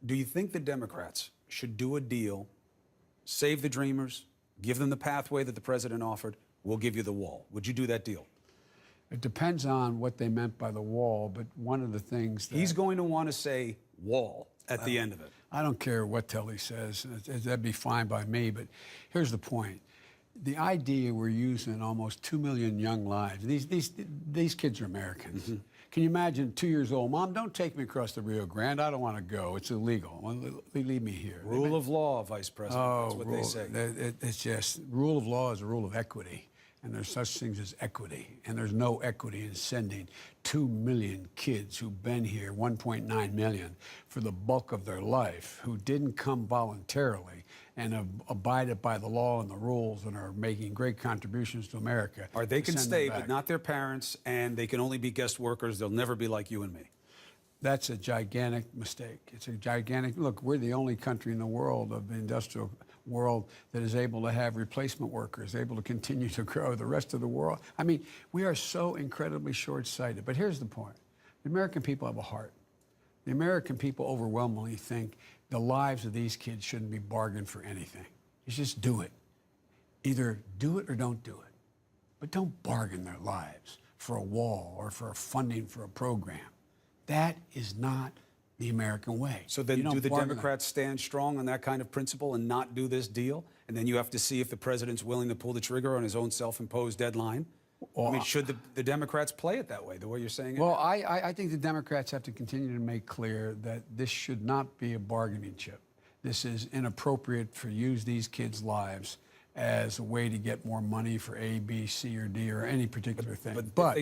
Do you think the Democrats should do a deal, save the Dreamers, give them the pathway that the president offered, we'll give you the wall? Would you do that deal? It depends on what they meant by the wall, but one of the things that... He's going to want to say wall at the end of it. I don't care what Telly says. That'd be fine by me, but here's the point. The idea we're using almost 2 million young lives. These kids are Americans. Mm-hmm. Can you imagine 2 years old? Mom, don't take me across the Rio Grande. I don't want to go. It's illegal. Leave me here. Rule of law, Vice President. That's what they say. It's just, rule of law is a rule of equity. And there's such things as equity. And there's no equity in sending 2 million kids who've been here, 1.9 million, for the bulk of their life, who didn't come voluntarily and have abided by the law and the rules and are making great contributions to America. Or they can stay, but not their parents, and they can only be guest workers. They'll never be like you and me. That's a gigantic mistake. It's a gigantic, look, we're the only country in the world, of the industrial world, that is able to have replacement workers, able to continue to grow. The rest of the world, I mean, we are so incredibly short-sighted. But here's the point. The American people have a heart. The American people overwhelmingly think the lives of these kids shouldn't be bargained for anything. You just do it. Either do it or don't do it. But don't bargain their lives for a wall or for funding for a program. That is not the American way. So then do the Democrats stand strong on that kind of principle and not do this deal? And then you have to see if the president's willing to pull the trigger on his own self-imposed deadline? Well, I mean, should the Democrats play it that way, the way you're saying it? Well, I think the Democrats have to continue to make clear that this should not be a bargaining chip. This is inappropriate for use these kids' lives as a way to get more money for A, B, C, or D, or any particular thing. But